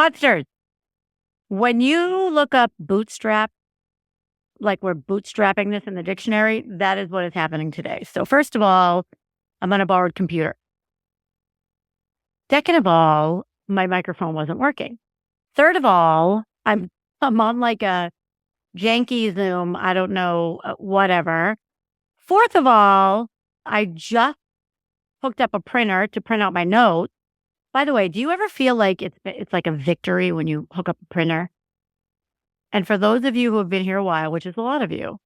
Podsters. When you look up bootstrap, like we're bootstrapping this in the dictionary, that is what is happening today. So first of all, I'm on a borrowed computer. Second of all, my microphone wasn't working. Third of all, I'm on like a janky Zoom, I don't know, whatever. Fourth of all, I just hooked up a printer to print out my notes. By the way, do you ever feel like it's like a victory when you hook up a printer? And for those of you who have been here a while, which is a lot of you,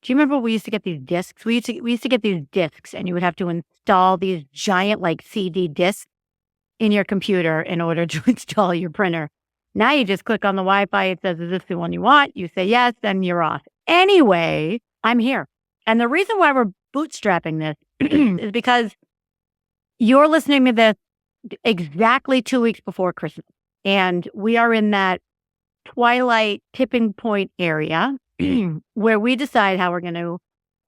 do you remember we used to get these discs? We used to get these discs, and you would have to install these giant like CD discs in your computer in order to install your printer. Now you just click on the Wi-Fi. It says, is this the one you want? You say yes, then you're off. Anyway, I'm here. And the reason why we're bootstrapping this is because you're listening to this exactly 2 weeks before Christmas. And we are in that twilight tipping point area where we decide how we're going to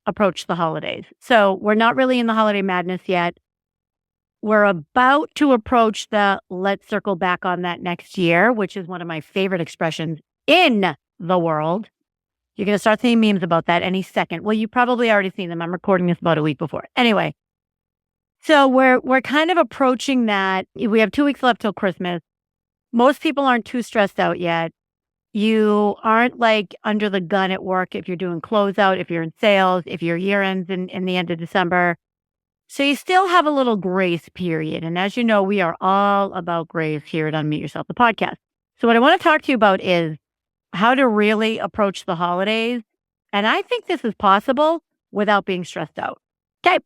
approach the holidays. So we're not really in the holiday madness yet. We're about to approach the let's circle back on that next year, which is one of my favorite expressions in the world. You're going to start seeing memes about that any second. Well, you've probably already seen them. I'm recording this about a week before. Anyway, so we're kind of approaching that. We have 2 weeks left till Christmas. Most people aren't too stressed out yet. You aren't like under the gun at work if you're doing closeout, if you're in sales, if your year ends in the end of December. So you still have a little grace period. And as you know, we are all about grace here at Unmute Yourself, the podcast. So what I want to talk to you about is how to really approach the holidays. And I think this is possible without being stressed out. Okay.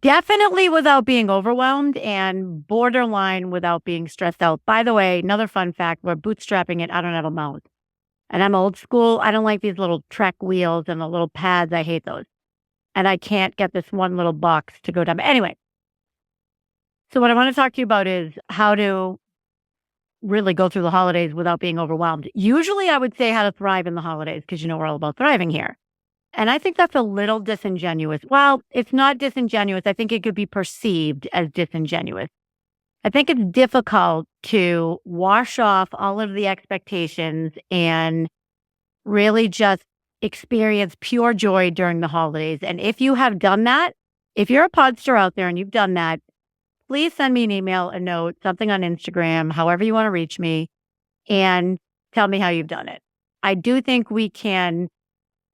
Definitely without being overwhelmed, and borderline without being stressed out. By the way, another fun fact, we're bootstrapping it. I don't have a mouse. And I'm old school. I don't like these little Trek wheels and the little pads. I hate those. And I can't get this one little box to go down. But anyway, so what I want to talk to you about is how to really go through the holidays without being overwhelmed. Usually I would say how to thrive in the holidays because we're all about thriving here. And I think that's a little disingenuous. Well, it's not disingenuous. I think it could be perceived as disingenuous. I think it's difficult to wash off all of the expectations and really just experience pure joy during the holidays. And if you have done that, if you're a podster out there and you've done that, please send me an email, a note, something on Instagram, however you want to reach me, and tell me how you've done it. I do think we can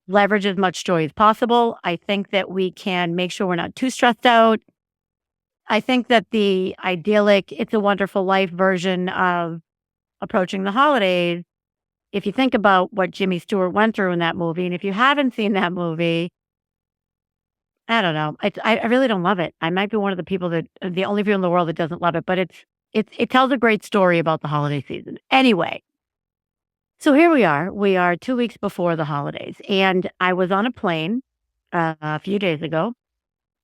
leverage as much joy as possible. I think that we can make sure we're not too stressed out. I think that the idyllic, It's a Wonderful Life version of approaching the holidays, if you think about what Jimmy Stewart went through in that movie, and if you haven't seen that movie, I don't know. I really don't love it. I might be one of the only people in the world that doesn't love it, but it tells a great story about the holiday season. Anyway, so here we are. We are 2 weeks before the holidays, and I was on a plane a few days ago,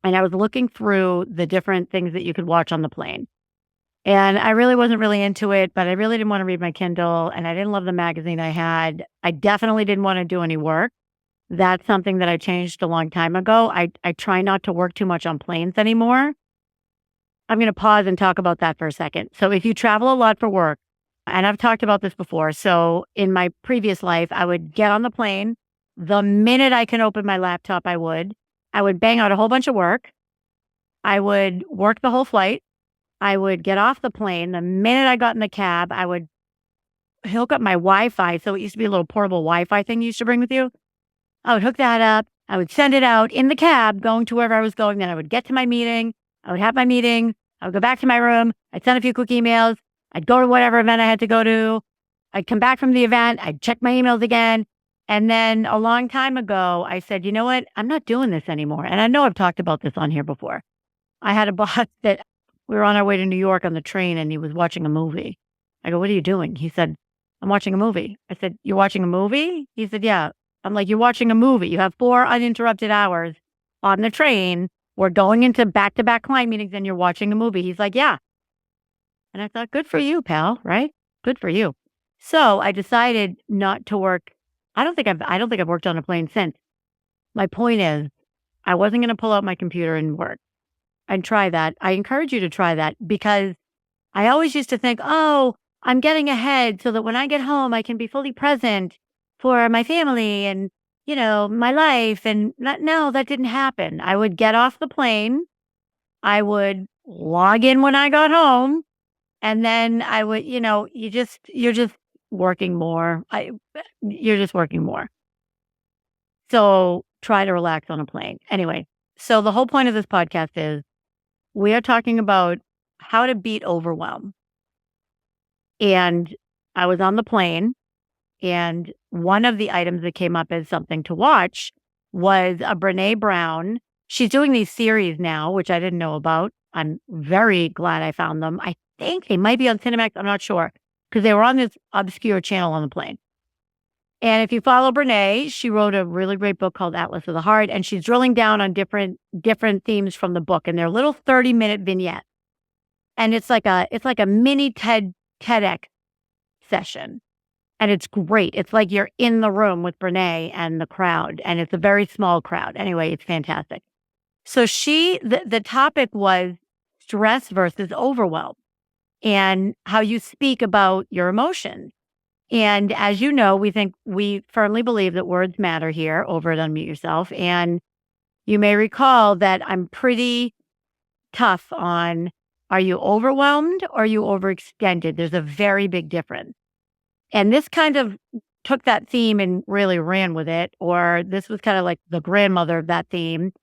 and I was looking through the different things that you could watch on the plane. And I really wasn't really into it, but I really didn't want to read my Kindle, and I didn't love the magazine I had. I definitely didn't want to do any work. That's something that I changed a long time ago. I try not to work too much on planes anymore. I'm going to pause and talk about that for a second. So if you travel a lot for work, and I've talked about this before. So in my previous life, I would get on the plane. The minute I can open my laptop, I would bang out a whole bunch of work. I would work the whole flight. I would get off the plane. The minute I got in the cab, I would hook up my Wi-Fi. So it used to be a little portable Wi-Fi thing you used to bring with you. I would hook that up. I would send it out in the cab, going to wherever I was going. Then I would get to my meeting. I would have my meeting. I would go back to my room. I'd send a few quick emails. I'd go to whatever event I had to go to. I'd come back from the event. I'd check my emails again. And then a long time ago, I said, you know what? I'm not doing this anymore. And I know I've talked about this on here before. I had a boss that we were on our way to New York on the train, and he was watching a movie. I go, what are you doing? He said, I'm watching a movie. I said, you're watching a movie? He said, yeah. I'm like, you're watching a movie. You have 4 uninterrupted hours on the train. We're going into back-to-back client meetings, and you're watching a movie. He's like, yeah. And I thought, good for you, pal, right? Good for you. So I decided not to work. I don't think I've worked on a plane since. My point is, I wasn't going to pull out my computer and work and try that. I encourage you to try that because I always used to think, oh, I'm getting ahead so that when I get home, I can be fully present for my family and, my life. And no, that didn't happen. I would get off the plane. I would log in when I got home. And then I would, you're just working more. You're just working more. So try to relax on a plane. Anyway, so the whole point of this podcast is we are talking about how to beat overwhelm. And I was on the plane, and one of the items that came up as something to watch was a Brene Brown. She's doing these series now, which I didn't know about. I'm very glad I found them. I think they might be on Cinemax. I'm not sure because they were on this obscure channel on the plane. And if you follow Brene, she wrote a really great book called Atlas of the Heart, and she's drilling down on different themes from the book, and they're little 30-minute vignettes. And it's like a mini TEDx session. And it's great. It's like you're in the room with Brene and the crowd, and it's a very small crowd. Anyway, it's fantastic. So the topic was stress versus overwhelm and how you speak about your emotions. And as you know, we firmly believe that words matter here over at Unmute Yourself. And you may recall that I'm pretty tough on, are you overwhelmed or are you overextended? There's a very big difference. And this kind of took that theme and really ran with it, or this was kind of like the grandmother of that theme.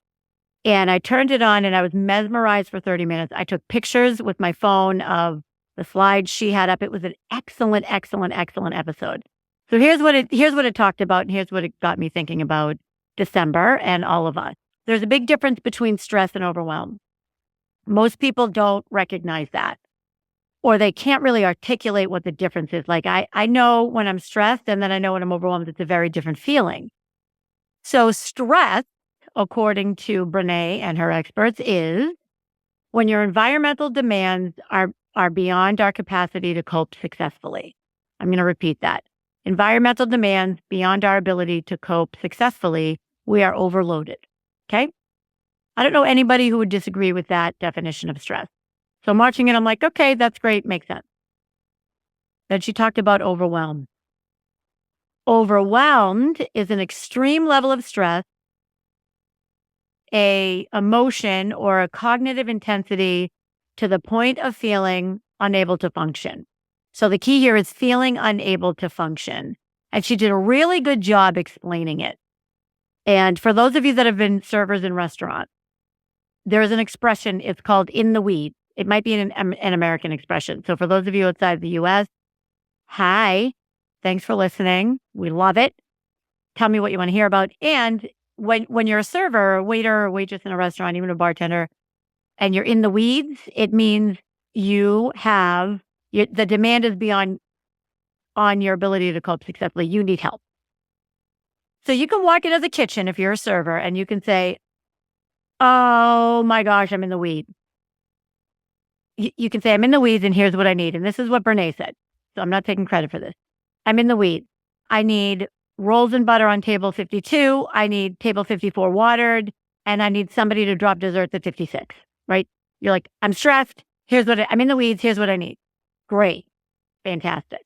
And I turned it on and I was mesmerized for 30 minutes. I took pictures with my phone of the slides she had up. It was an excellent, excellent, excellent episode. So here's what it talked about, and here's what it got me thinking about December and all of us. There's a big difference between stress and overwhelm. Most people don't recognize that, or they can't really articulate what the difference is. Like I know when I'm stressed, and then I know when I'm overwhelmed. It's a very different feeling. So stress, according to Brene and her experts, is when your environmental demands are beyond our capacity to cope successfully. I'm going to repeat that. Environmental demands beyond our ability to cope successfully, we are overloaded. Okay? I don't know anybody who would disagree with that definition of stress. So I'm watching it, I'm like, okay, that's great, makes sense. Then she talked about overwhelm. Overwhelmed is an extreme level of stress, a emotion or a cognitive intensity to the point of feeling unable to function. So the key here is feeling unable to function. And she did a really good job explaining it. And for those of you that have been servers in restaurants, there is an expression, it's called in the weeds. It might be an American expression. So for those of you outside the US, hi, thanks for listening. We love it. Tell me what you want to hear about. And when you're a server, a waiter, or waitress in a restaurant, even a bartender, and you're in the weeds, it means the demand is beyond on your ability to cope successfully. You need help. So you can walk into the kitchen if you're a server and you can say, oh my gosh, I'm in the weeds. You can say, I'm in the weeds and here's what I need. And this is what Brene said. So I'm not taking credit for this. I'm in the weeds. I need rolls and butter on table 52. I need table 54 watered. And I need somebody to drop desserts at 56, right? You're like, I'm stressed. I'm in the weeds. Here's what I need. Great. Fantastic.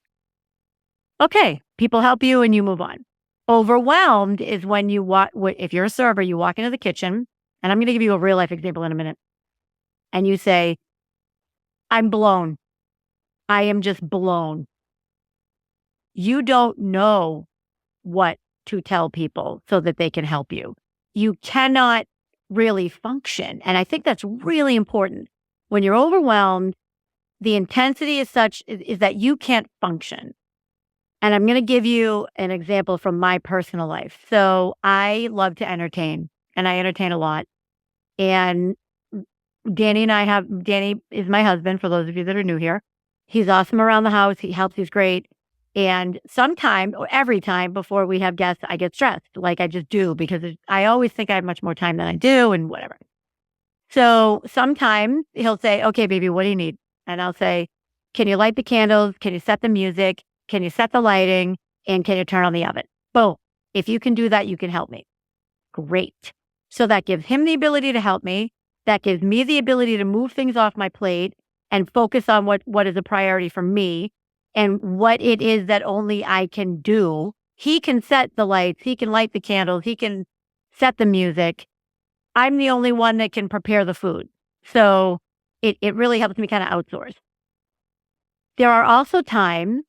Okay. People help you and you move on. Overwhelmed is when if you're a server, you walk into the kitchen, and I'm going to give you a real life example in a minute. And you say, I'm blown. I am just blown. You don't know what to tell people so that they can help you. You cannot really function. And I think that's really important. When you're overwhelmed, the intensity is such is that you can't function. And I'm going to give you an example from my personal life. So I love to entertain, and I entertain a lot. And Danny is my husband, for those of you that are new here. He's awesome around the house. He helps. He's great. And sometimes, or every time before we have guests, I get stressed, like I just do, because I always think I have much more time than I do and whatever. So sometimes he'll say, okay, baby, what do you need? And I'll say, can you light the candles? Can you set the music? Can you set the lighting? And can you turn on the oven? Boom. If you can do that, you can help me. Great. So that gives him the ability to help me. That gives me the ability to move things off my plate. and focus on what is a priority for me and what it is that only I can do. He can set the lights, he can light the candles, he can set the music. I'm the only one that can prepare the food. So it really helps me kind of outsource. There are also times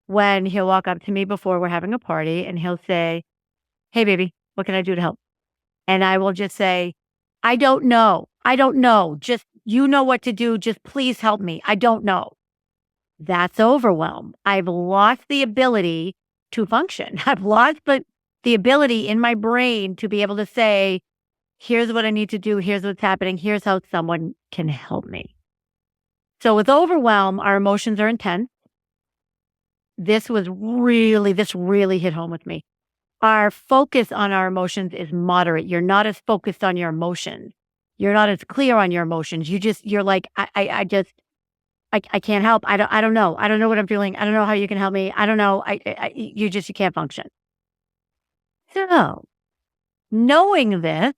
when he'll walk up to me before we're having a party and he'll say, "Hey, baby, what can I do to help?" And I will just say, "I don't know. I don't know. Just, you know what to do. Just please help me. I don't know." That's overwhelm. I've lost the ability to function. I've lost the ability in my brain to be able to say, here's what I need to do. Here's what's happening. Here's how someone can help me. So with overwhelm, our emotions are intense. This really hit home with me. Our focus on our emotions is moderate. You're not as focused on your emotions. You're not as clear on your emotions. You're like, I can't help. I don't know. I don't know what I'm feeling. I don't know how you can help me. I don't know. You can't function. So knowing this,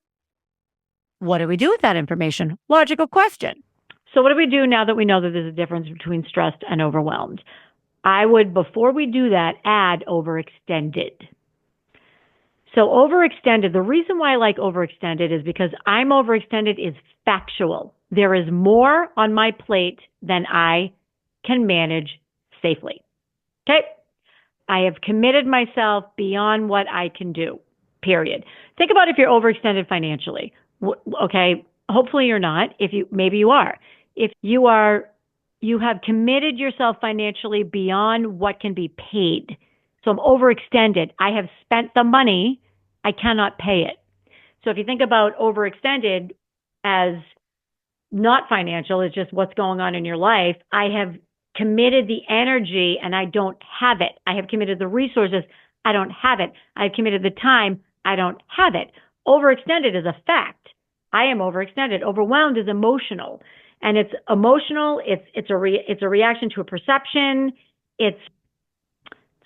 what do we do with that information? Logical question. So what do we do now that we know that there's a difference between stressed and overwhelmed? I would, before we do that, add overextended. So overextended, the reason why I like overextended is because I'm overextended is factual. There is more on my plate than I can manage safely. Okay? I have committed myself beyond what I can do, period. Think about if you're overextended financially. Okay, hopefully you're not. Maybe you are. If you have committed yourself financially beyond what can be paid. So I'm overextended. I have spent the money. I cannot pay it. So if you think about overextended as not financial, it's just what's going on in your life. I have committed the energy and I don't have it. I have committed the resources. I don't have it. I've committed the time. I don't have it. Overextended is a fact. I am overextended. Overwhelmed is emotional. And it's emotional. It's a reaction to a perception. It's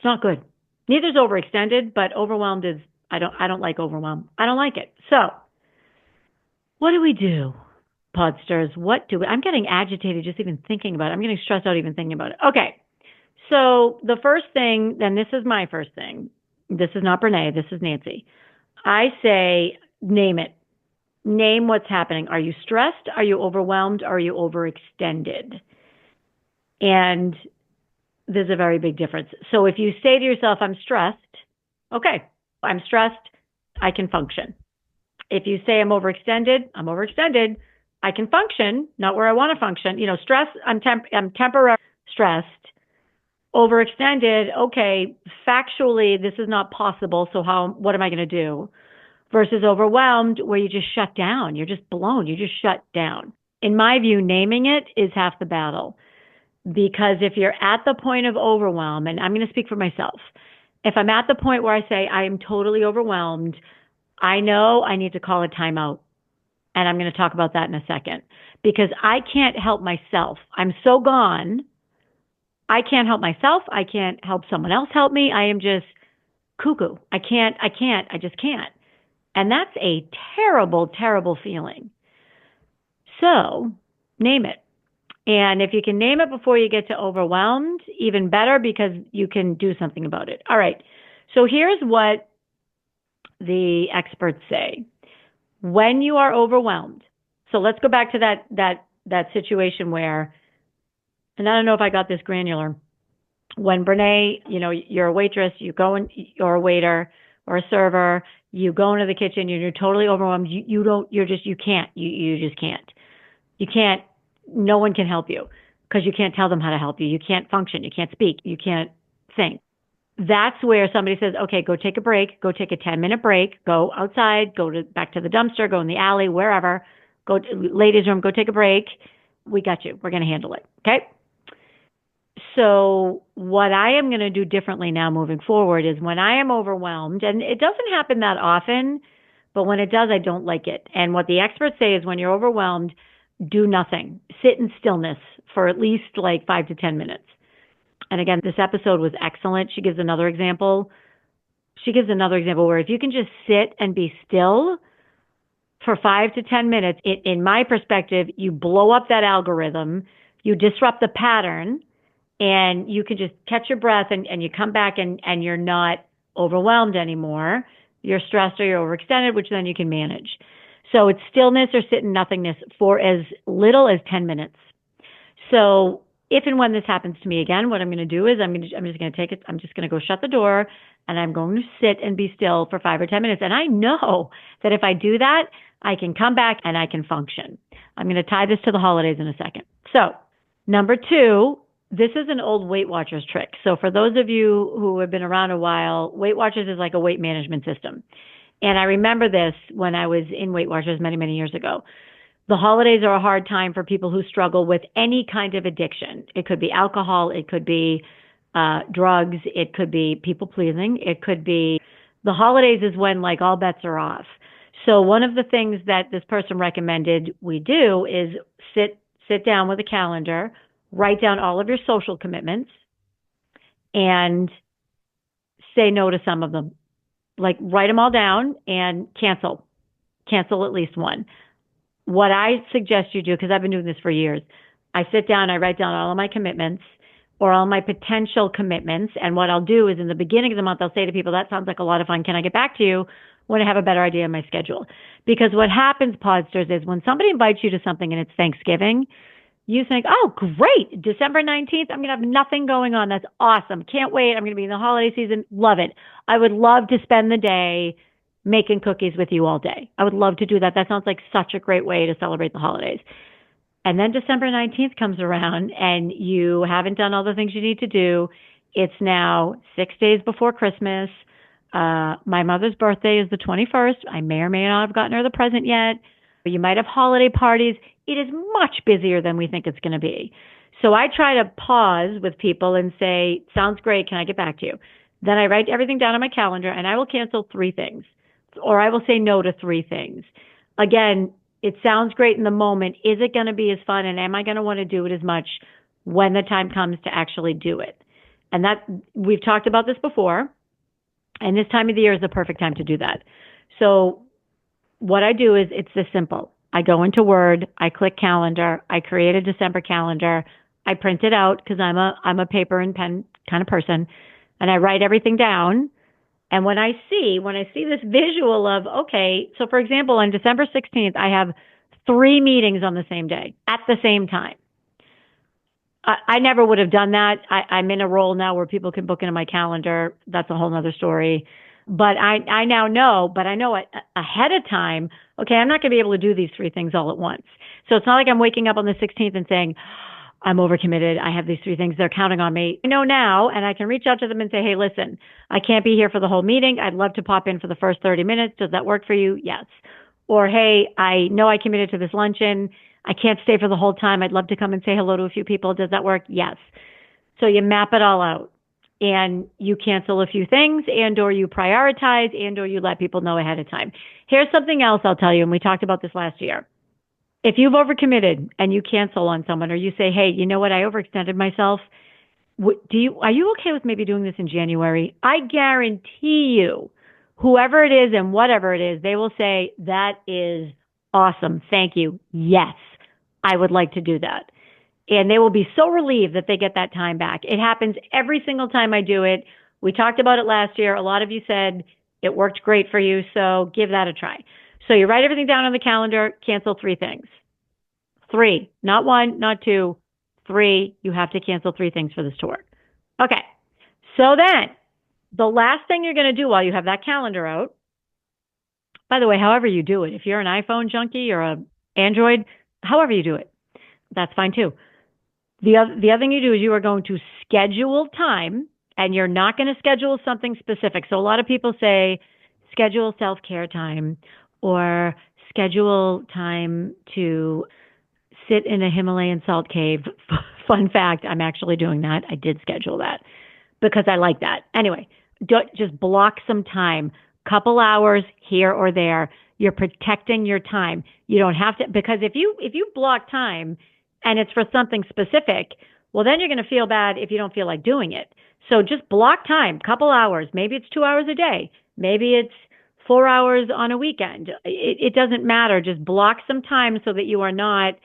not good. Neither is overextended, but overwhelmed is, I don't like overwhelm. I don't like it. So what do we do, Podsters? I'm getting agitated just even thinking about it. I'm getting stressed out even thinking about it. Okay. So the first thing, then this is my first thing. This is not Brene. This is Nancy. I say, name it. Name what's happening. Are you stressed? Are you overwhelmed? Are you overextended? And there's a very big difference. So if you say to yourself, I'm stressed, okay, I'm stressed, I can function. If you say I'm overextended, I can function, not where I want to function. Stress, I'm temporarily stressed. Overextended, okay, factually, this is not possible, so what am I going to do? Versus overwhelmed, where you just shut down. You're just blown. You just shut down. In my view, naming it is half the battle. Because if you're at the point of overwhelm, and I'm going to speak for myself, if I'm at the point where I say I am totally overwhelmed, I know I need to call a timeout. And I'm going to talk about that in a second. Because I can't help myself. I'm so gone. I can't help myself. I can't help someone else help me. I am just cuckoo. I just can't. And that's a terrible, terrible feeling. So name it. And if you can name it before you get to overwhelmed, even better, because you can do something about it. All right. So here's what the experts say. When you are overwhelmed, so let's go back to that situation where, and I don't know if I got this granular, when Brene, you're a waitress, or a waiter or a server, you go into the kitchen, you're totally overwhelmed. You just can't. No one can help you because you can't tell them how to help you. You can't function. You can't speak. You can't think. That's where somebody says, okay, go take a break. Go take a 10-minute break. Go outside. Back to the dumpster. Go in the alley, wherever. Go to ladies' room. Go take a break. We got you. We're going to handle it. Okay? So what I am going to do differently now moving forward is when I am overwhelmed, and it doesn't happen that often, but when it does, I don't like it. And what the experts say is when you're overwhelmed, do nothing. Sit in stillness for at least like 5 to 10 minutes. And again, this episode was excellent. She gives another example. Where if you can just sit and be still for 5 to 10 minutes, in my perspective, you blow up that algorithm You disrupt the pattern and you can just catch your breath and you come back and you're not overwhelmed anymore. You're stressed or you're overextended, which then you can manage. So it's stillness or sit in nothingness for as little as 10 minutes. So if and when this happens to me again, what I'm going to do is I'm just going to take it. I'm just going to go shut the door and I'm going to sit and be still for 5 or 10 minutes. And I know that if I do that, I can come back and I can function. I'm going to tie this to the holidays in a second. So number two, this is an old Weight Watchers trick. So for those of you who have been around a while, Weight Watchers is like a weight management system. And I remember this when I was in Weight Watchers many, many years ago. The holidays are a hard time for people who struggle with any kind of addiction. It could be alcohol, it could be drugs, it could be people pleasing, it could be the holidays is when like all bets are off. So one of the things that this person recommended we do is sit down with a calendar, write down all of your social commitments, and say no to some of them. Like write them all down and cancel at least one. What I suggest you do, because I've been doing this for years, I sit down, I write down all of my commitments or all my potential commitments. And what I'll do is in the beginning of the month, I'll say to people, that sounds like a lot of fun. Can I get back to you when I have a better idea of my schedule? Because what happens, Podsters, is when somebody invites you to something and it's Thanksgiving, you think, oh, great, December 19th, I'm going to have nothing going on. That's awesome. Can't wait. I'm going to be in the holiday season. Love it. I would love to spend the day making cookies with you all day. I would love to do that. That sounds like such a great way to celebrate the holidays. And then December 19th comes around and you haven't done all the things you need to do. It's now 6 days before Christmas. My mother's birthday is the 21st. I may or may not have gotten her the present yet. You might have holiday parties. It is much busier than we think it's going to be. So I try to pause with people and say, sounds great. Can I get back to you? Then I write everything down on my calendar and I will cancel 3 things. Or I will say no to 3 things. Again, it sounds great in the moment. Is it going to be as fun? And am I going to want to do it as much when the time comes to actually do it? And that we've talked about this before. And this time of the year is the perfect time to do that. So what I do is it's this simple. I go into Word, I click calendar, I create a December calendar, I print it out because I'm a paper and pen kind of person, and I write everything down. And when I see this visual of, okay, so for example, on December 16th, I have 3 meetings on the same day at the same time. I never would have done that. I'm in a role now where people can book into my calendar. That's a whole nother story. But I now know, but I know ahead of time, okay, I'm not going to be able to do these 3 things all at once. So it's not like I'm waking up on the 16th and saying, I'm overcommitted. I have these 3 things. They're counting on me. I know now, and I can reach out to them and say, hey, listen, I can't be here for the whole meeting. I'd love to pop in for the first 30 minutes. Does that work for you? Yes. Or, hey, I know I committed to this luncheon. I can't stay for the whole time. I'd love to come and say hello to a few people. Does that work? Yes. So you map it all out and you cancel a few things and or you prioritize and or you let people know ahead of time. Here's something else I'll tell you, and we talked about this last year. If you've overcommitted and you cancel on someone or you say, hey, you know what, I overextended myself. Are you okay with maybe doing this in January? I guarantee you, whoever it is and whatever it is, they will say, that is awesome. Thank you. Yes, I would like to do that. And they will be so relieved that they get that time back. It happens every single time I do it. We talked about it last year. A lot of you said it worked great for you, so give that a try. So you write everything down on the calendar, cancel 3 things. 3, not 1, not 2, 3. You have to cancel 3 things for this to work. Okay. So then the last thing you're going to do while you have that calendar out, by the way, however you do it, if you're an iPhone junkie or an Android, however you do it, that's fine too. The other thing you do is you are going to schedule time, and you're not going to schedule something specific. So a lot of people say schedule self-care time or schedule time to sit in a Himalayan salt cave. Fun fact, I'm actually doing that. I did schedule that because I like that. Anyway, just block some time, couple hours here or there. You're protecting your time. You don't have to, because if you block time and it's for something specific, well, then you're going to feel bad if you don't feel like doing it. So just block time, couple hours. Maybe it's 2 hours a day. Maybe it's 4 hours on a weekend. It doesn't matter. Just block some time so that you are not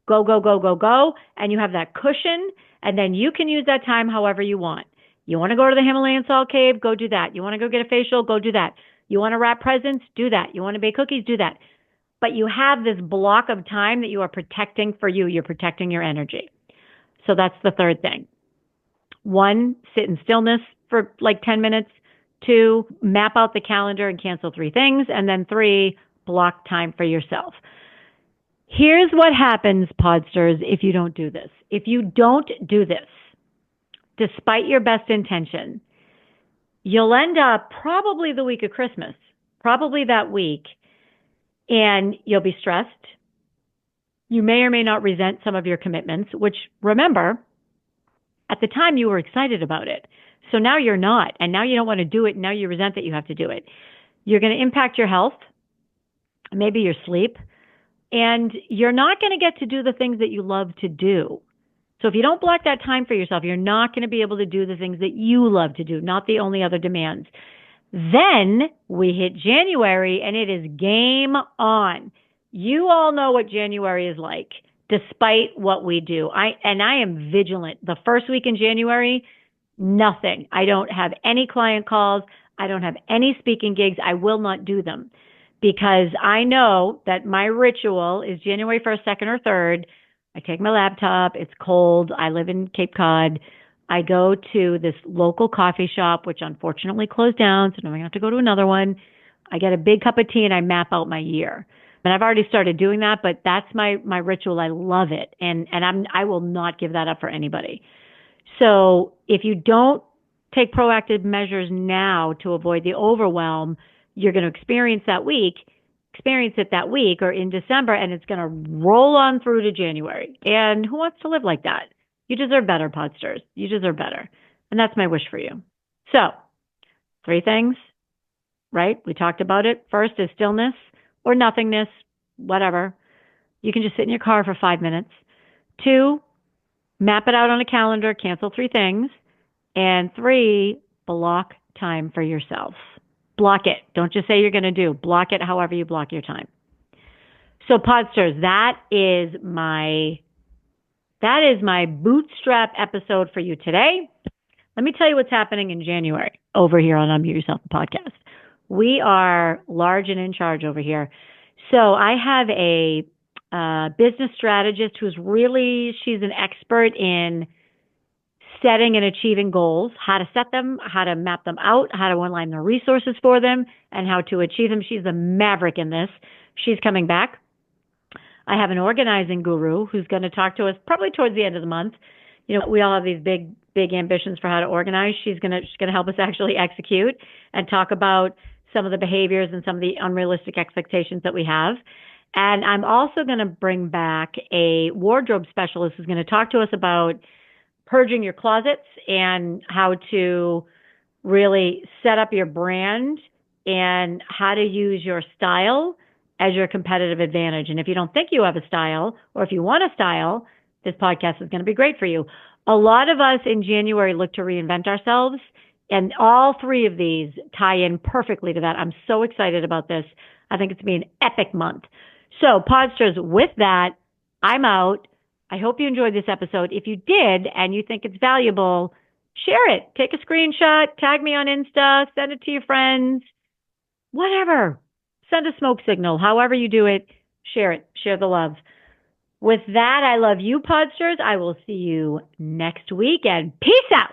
go, go, go, go, go, and you have that cushion, and then you can use that time however you want. You want to go to the Himalayan salt cave? Go do that. You want to go get a facial? Go do that. You want to wrap presents? Do that. You want to bake cookies? Do that. But you have this block of time that you are protecting for you. You're protecting your energy. So that's the third thing. 1, sit in stillness for like 10 minutes. 2, map out the calendar and cancel 3 things. And then 3, block time for yourself. Here's what happens, Podsters, if you don't do this. If you don't do this, despite your best intention, you'll end up probably the week of Christmas, probably that week, and you'll be stressed. You may or may not resent some of your commitments, which, remember, at the time you were excited about it. So now you're not, and now you don't want to do it, and now you resent that you have to do it. You're going to impact your health, maybe your sleep, and you're not going to get to do the things that you love to do. So if you don't block that time for yourself, you're not going to be able to do the things that you love to do, not the only other demands. Then we hit January, and it is game on. You all know what January is like, despite what we do. I am vigilant. The first week in January, nothing. I don't have any client calls. I don't have any speaking gigs. I will not do them because I know that my ritual is January 1st, 2nd, or 3rd. I take my laptop. It's cold. I live in Cape Cod. I go to this local coffee shop, which unfortunately closed down, so now I'm going to have to go to another one. I get a big cup of tea and I map out my year. And I've already started doing that, but that's my ritual. I love it. And I will not give that up for anybody. So if you don't take proactive measures now to avoid the overwhelm, you're going to experience it that week or in December, and it's going to roll on through to January. And who wants to live like that? You deserve better, Podsters. You deserve better. And that's my wish for you. So 3 things, right? We talked about it. First is stillness or nothingness, whatever. You can just sit in your car for 5 minutes. 2, map it out on a calendar, cancel 3 things. And 3, block time for yourself. Block it. Don't just say you're going to do. Block it however you block your time. So Podsters, that is my bootstrap episode for you today. Let me tell you what's happening in January over here on Unmute Yourself podcast. We are large and in charge over here. So I have a business strategist she's an expert in setting and achieving goals, how to set them, how to map them out, how to align the resources for them, and how to achieve them. She's a maverick in this. She's coming back. I have an organizing guru who's going to talk to us probably towards the end of the month. You know, we all have these big ambitions for how to organize. She's going to help us actually execute and talk about some of the behaviors and some of the unrealistic expectations that we have. And I'm also going to bring back a wardrobe specialist who's going to talk to us about purging your closets and how to really set up your brand and how to use your style as your competitive advantage. And if you don't think you have a style, or if you want a style, this podcast is going to be great for you. A lot of us in January look to reinvent ourselves, and all 3 of these tie in perfectly to that. I'm so excited about this. I think it's going to be an epic month. So Podsters, with that, I'm out. I hope you enjoyed this episode. If you did and you think it's valuable, share it. Take a screenshot, tag me on Insta, send it to your friends, whatever. Send a smoke signal. However you do it, share it. Share the love. With that, I love you, Podsters. I will see you next week, and peace out.